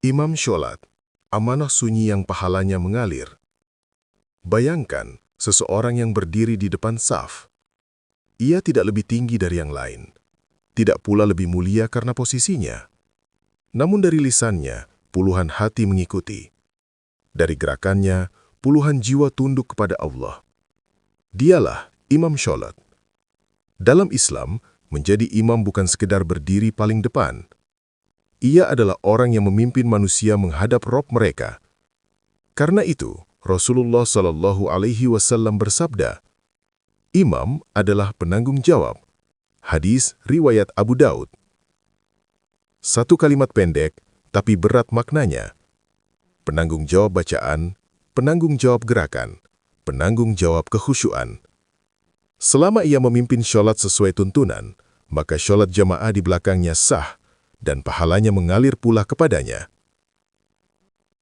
Imam sholat, amanah sunyi yang pahalanya mengalir. Bayangkan seseorang yang berdiri di depan saf. Ia tidak lebih tinggi dari yang lain, tidak pula lebih mulia karena posisinya. Namun dari lisannya, puluhan hati mengikuti. Dari gerakannya, puluhan jiwa tunduk kepada Allah. Dialah imam sholat. Dalam Islam, menjadi imam bukan sekedar berdiri paling depan. Ia adalah orang yang memimpin manusia menghadap Rob mereka. Karena itu, Rasulullah Shallallahu Alaihi Wasallam bersabda, imam adalah penanggung jawab. Hadis riwayat Abu Daud. Satu kalimat pendek, tapi berat maknanya. Penanggung jawab bacaan, penanggung jawab gerakan, penanggung jawab kekhusyuan. Selama ia memimpin sholat sesuai tuntunan, maka sholat jamaah di belakangnya sah, dan pahalanya mengalir pula kepadanya.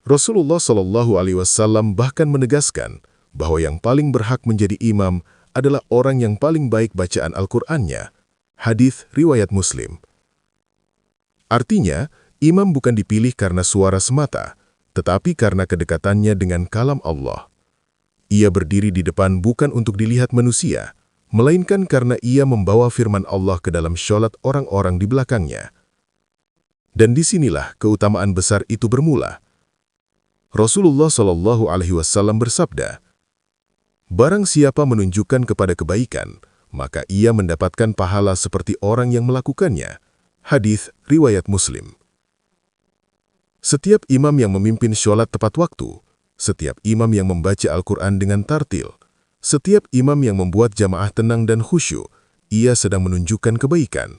Rasulullah Shallallahu Alaihi Wasallam bahkan menegaskan bahwa yang paling berhak menjadi imam adalah orang yang paling baik bacaan Al-Qur'annya. Hadis riwayat Muslim. Artinya, imam bukan dipilih karena suara semata, tetapi karena kedekatannya dengan kalam Allah. Ia berdiri di depan bukan untuk dilihat manusia, melainkan karena ia membawa firman Allah ke dalam sholat orang-orang di belakangnya. Dan disinilah keutamaan besar itu bermula. Rasulullah Shallallahu Alaihi Wasallam bersabda, barang siapa menunjukkan kepada kebaikan, maka ia mendapatkan pahala seperti orang yang melakukannya. Hadis riwayat Muslim. Setiap imam yang memimpin sholat tepat waktu, setiap imam yang membaca Al-Quran dengan tartil, setiap imam yang membuat jamaah tenang dan khusyuk, ia sedang menunjukkan kebaikan.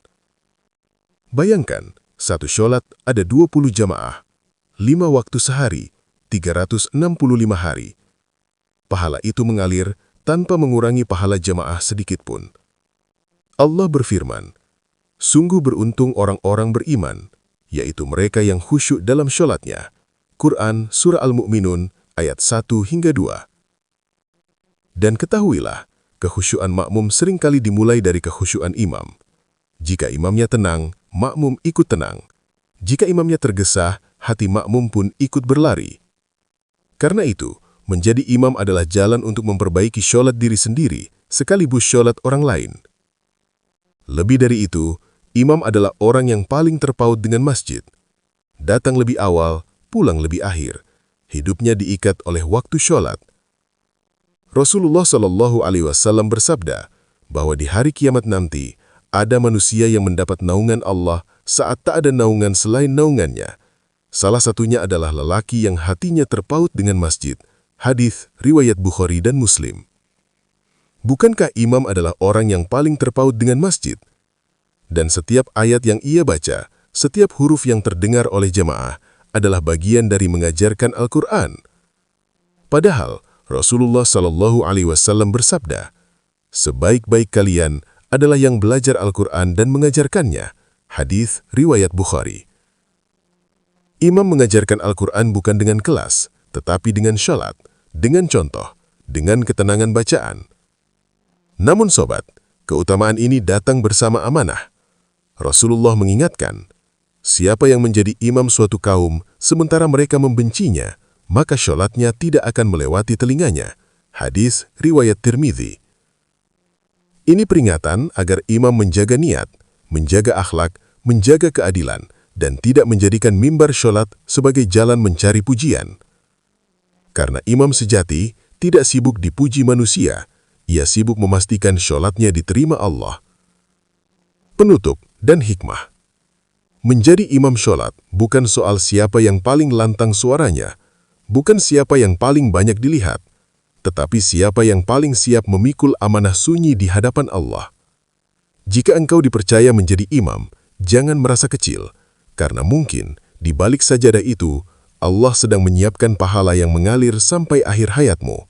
Bayangkan, satu sholat ada 20 jamaah, 5 waktu sehari, 365 hari. Pahala itu mengalir tanpa mengurangi pahala jamaah sedikitpun. Allah berfirman, sungguh beruntung orang-orang beriman, yaitu mereka yang khusyuk dalam sholatnya. Quran Surah Al-Mu'minun ayat 1 hingga 2. Dan ketahuilah, kekhusyuan makmum seringkali dimulai dari kekhusyuan imam. Jika imamnya tenang, makmum ikut tenang. Jika imamnya tergesa, hati makmum pun ikut berlari. Karena itu, menjadi imam adalah jalan untuk memperbaiki sholat diri sendiri, sekaligus sholat orang lain. Lebih dari itu, imam adalah orang yang paling terpaut dengan masjid. Datang lebih awal, pulang lebih akhir. Hidupnya diikat oleh waktu sholat. Rasulullah Shallallahu Alaihi Wasallam bersabda bahwa di hari kiamat nanti, ada manusia yang mendapat naungan Allah saat tak ada naungan selain naungannya. Salah satunya adalah lelaki yang hatinya terpaut dengan masjid. Hadis riwayat Bukhari dan Muslim. Bukankah imam adalah orang yang paling terpaut dengan masjid? Dan setiap ayat yang ia baca, setiap huruf yang terdengar oleh jemaah adalah bagian dari mengajarkan Al-Quran. Padahal Rasulullah Shallallahu Alaihi Wasallam bersabda, sebaik-baik kalian adalah yang belajar Al-Quran dan mengajarkannya. Hadis riwayat Bukhari. Imam mengajarkan Al-Quran bukan dengan kelas, tetapi dengan sholat, dengan contoh, dengan ketenangan bacaan. Namun sobat, keutamaan ini datang bersama amanah. Rasulullah mengingatkan, siapa yang menjadi imam suatu kaum, sementara mereka membencinya, maka sholatnya tidak akan melewati telinganya. Hadis riwayat Tirmidzi. Ini peringatan agar imam menjaga niat, menjaga akhlak, menjaga keadilan, dan tidak menjadikan mimbar sholat sebagai jalan mencari pujian. Karena imam sejati tidak sibuk dipuji manusia, ia sibuk memastikan sholatnya diterima Allah. Penutup dan hikmah. Menjadi imam sholat bukan soal siapa yang paling lantang suaranya, bukan siapa yang paling banyak dilihat, tetapi siapa yang paling siap memikul amanah sunyi di hadapan Allah. Jika engkau dipercaya menjadi imam, jangan merasa kecil, karena mungkin di balik sajadah itu, Allah sedang menyiapkan pahala yang mengalir sampai akhir hayatmu.